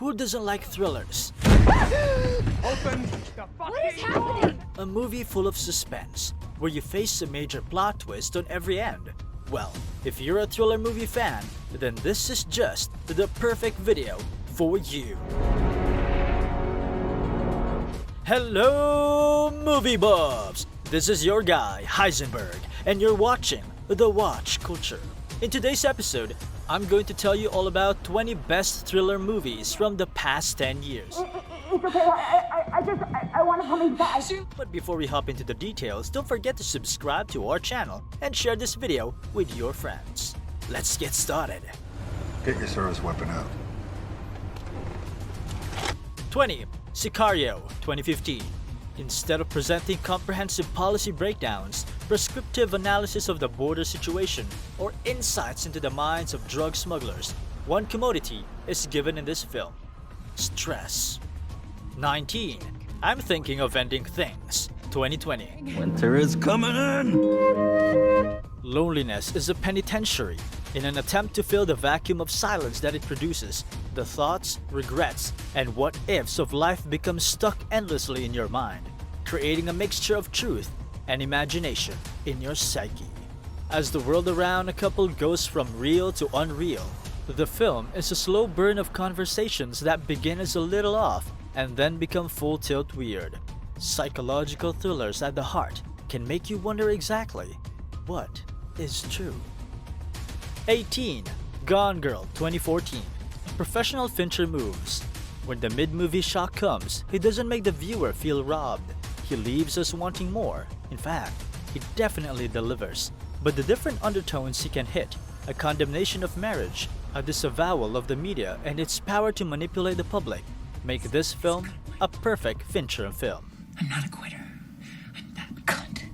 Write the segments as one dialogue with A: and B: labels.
A: who doesn't like thrillers?
B: Open the
C: What is
B: fucking
C: happening?
A: A movie full of suspense, where you face a major plot twist on every end. Well, if you're a thriller movie fan, then this is just the perfect video for you. Hello, movie buffs! This is your guy, Heisenberg, and you're watching The Watch Culture. In today's episode, I'm going to tell you all about 20 best thriller movies from the past 10 years.
D: It's okay, I want to come inside.
A: But before we hop into the details, don't forget to subscribe to our channel and share this video with your friends. Let's get started.
E: Get your service weapon out.
A: 20. Sicario, 2015. Instead of presenting comprehensive policy breakdowns, prescriptive analysis of the border situation, or insights into the minds of drug smugglers, one commodity is given in this film: stress. 19. I'm Thinking of Ending Things, 2020.
F: Winter is coming in!
A: Loneliness is a penitentiary. In an attempt to fill the vacuum of silence that it produces, the thoughts, regrets, and what-ifs of life become stuck endlessly in your mind, creating a mixture of truth and imagination in your psyche. As the world around a couple goes from real to unreal, the film is a slow burn of conversations that begin as a little off and then become full tilt weird. Psychological thrillers at the heart can make you wonder exactly what is true. 18. Gone Girl, 2014. Professional Fincher moves. When the mid-movie shock comes, he doesn't make the viewer feel robbed. He leaves us wanting more. In fact, he definitely delivers. But the different undertones he can hit, a condemnation of marriage, a disavowal of the media and its power to manipulate the public, make this film a perfect Fincher film.
F: I'm not a quitter. I'm that cunt.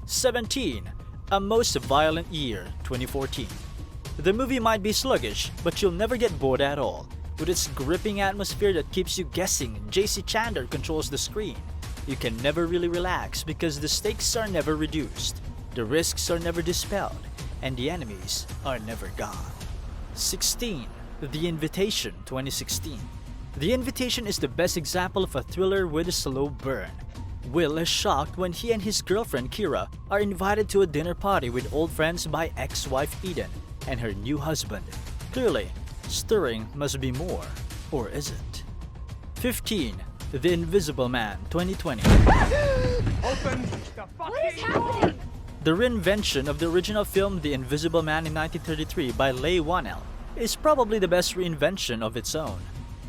A: 17. A Most Violent Year, 2014. The movie might be sluggish, but you'll never get bored at all. With its gripping atmosphere that keeps you guessing, J.C. Chandler controls the screen. You can never really relax because the stakes are never reduced, the risks are never dispelled, and the enemies are never gone. 16. The Invitation, 2016. The Invitation is the best example of a thriller with a slow burn. Will is shocked when he and his girlfriend Kira are invited to a dinner party with old friends by ex-wife Eden and her new husband. Clearly, stirring must be more, or is it? 15. The Invisible Man, 2020.
B: Open the
C: What is
B: fucking
C: happening?
A: The reinvention of the original film The Invisible Man in 1933 by Leigh Whannell is probably the best reinvention of its own.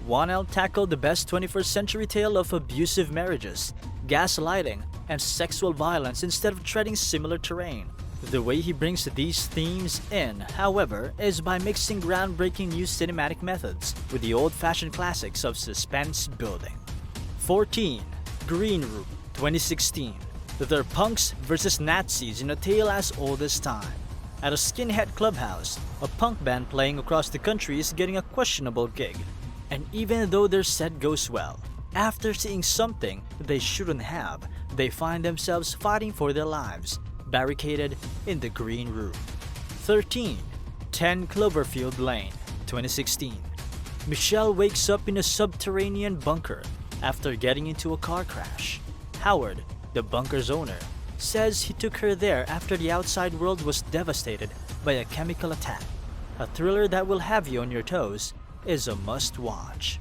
A: Whannell tackled the best 21st century tale of abusive marriages, gaslighting, and sexual violence instead of treading similar terrain. The way he brings these themes in, however, is by mixing groundbreaking new cinematic methods with the old-fashioned classics of suspense building. 14. Green Room, 2016. They're punks versus Nazis in a tale as old as time. At a skinhead clubhouse, a punk band playing across the country is getting a questionable gig. And even though their set goes well, after seeing something they shouldn't have, they find themselves fighting for their lives, barricaded in the green room. 13. 10 Cloverfield Lane, 2016. Michelle wakes up in a subterranean bunker after getting into a car crash. Howard, the bunker's owner, says he took her there after the outside world was devastated by a chemical attack. A thriller that will have you on your toes is a must-watch.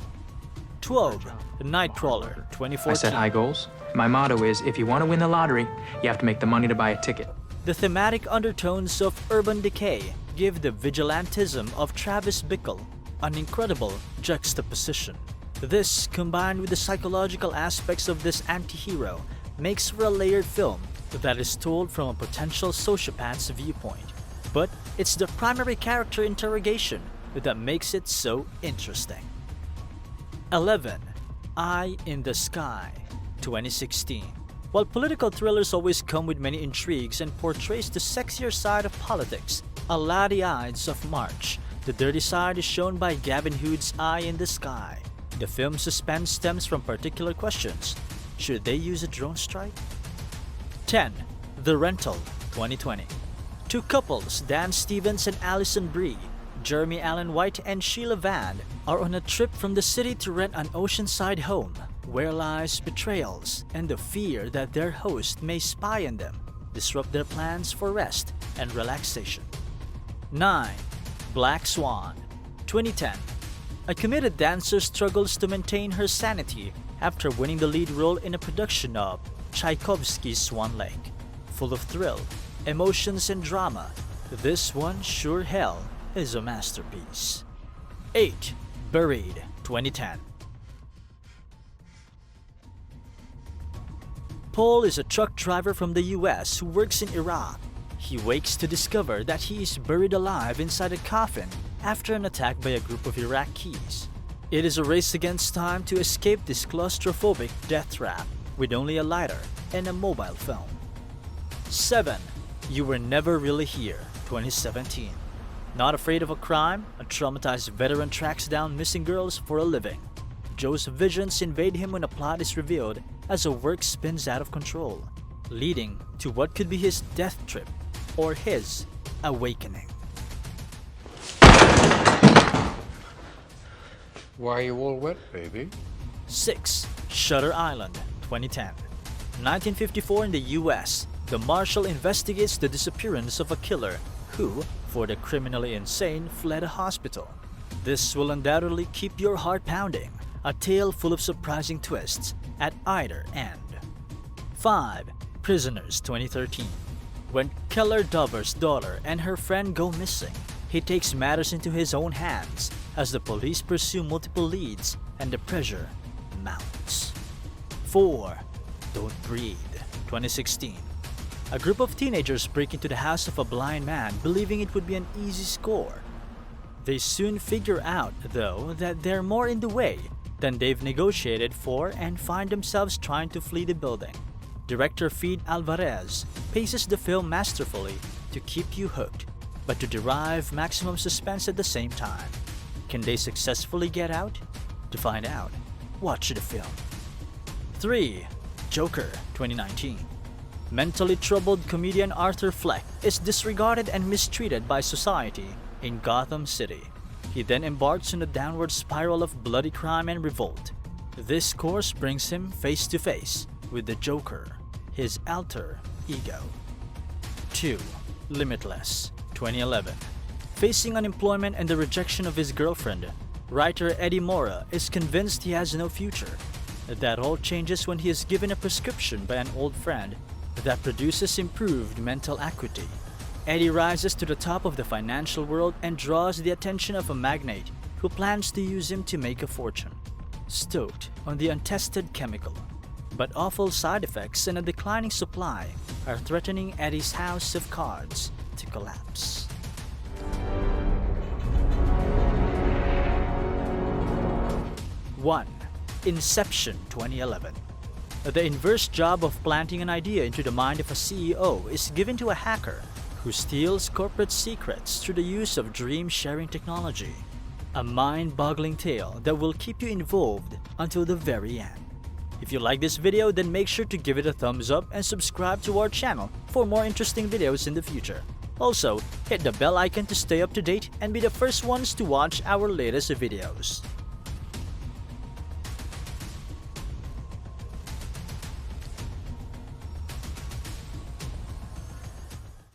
A: 12. Nightcrawler, 2014.
G: I set high goals. My motto is, if you want to win the lottery, you have to make the money to buy a ticket.
A: The thematic undertones of urban decay give the vigilantism of Travis Bickle an incredible juxtaposition. This, combined with the psychological aspects of this anti-hero, makes for a layered film that is told from a potential sociopath's viewpoint. But it's the primary character interrogation that makes it so interesting. 11. Eye in the Sky, 2016. While political thrillers always come with many intrigues and portrays the sexier side of politics, a Laddie Ides of March, the dirty side is shown by Gavin Hood's Eye in the Sky. The film's suspense stems from particular questions. Should they use a drone strike? 10. The Rental, 2020. Two couples, Dan Stevens and Alison Brie, Jeremy Allen White and Sheila Vand are on a trip from the city to rent an oceanside home where lies, betrayals, and the fear that their host may spy on them disrupt their plans for rest and relaxation. 9. Black Swan, 2010. A committed dancer struggles to maintain her sanity after winning the lead role in a production of Tchaikovsky's Swan Lake. Full of thrill, emotions, and drama, this one sure hell is a masterpiece. 8. Buried, 2010. Paul is a truck driver from the US who works in Iraq. He wakes to discover that he is buried alive inside a coffin after an attack by a group of Iraqis. It is a race against time to escape this claustrophobic death trap with only a lighter and a mobile phone. 7. You Were Never Really Here, 2017. Not afraid of a crime, a traumatized veteran tracks down missing girls for a living. Joe's visions invade him when a plot is revealed as a work spins out of control, leading to what could be his death trip or his awakening.
E: Why are you all wet, baby?
A: 6. Shutter Island, 2010. 1954 in the US, the Marshal investigates the disappearance of a killer who, for the criminally insane, fled a hospital. This will undoubtedly keep your heart pounding, a tale full of surprising twists at either end. 5. Prisoners, 2013. When Keller Dover's daughter and her friend go missing, he takes matters into his own hands as the police pursue multiple leads and the pressure mounts. 4. Don't Breathe, 2016. A group of teenagers break into the house of a blind man believing it would be an easy score. They soon figure out, though, that they're more in the way than they've negotiated for and find themselves trying to flee the building. Director Fede Alvarez paces the film masterfully to keep you hooked, but to derive maximum suspense at the same time. Can they successfully get out? To find out, watch the film. 3. Joker, 2019. Mentally troubled comedian Arthur Fleck is disregarded and mistreated by society in Gotham City. He then embarks on a downward spiral of bloody crime and revolt. This course brings him face to face with the Joker, his alter ego. 2. Limitless, 2011. Facing unemployment and the rejection of his girlfriend, writer Eddie Mora is convinced he has no future. That all changes when he is given a prescription by an old friend that produces improved mental acuity. Eddie rises to the top of the financial world and draws the attention of a magnate who plans to use him to make a fortune. Stoked on the untested chemical, but awful side effects and a declining supply are threatening Eddie's house of cards to collapse. One. Inception, 2011. The inverse job of planting an idea into the mind of a CEO is given to a hacker who steals corporate secrets through the use of dream-sharing technology. A mind-boggling tale that will keep you involved until the very end. If you like this video, then make sure to give it a thumbs up and subscribe to our channel for more interesting videos in the future. Also, hit the bell icon to stay up to date and be the first ones to watch our latest videos.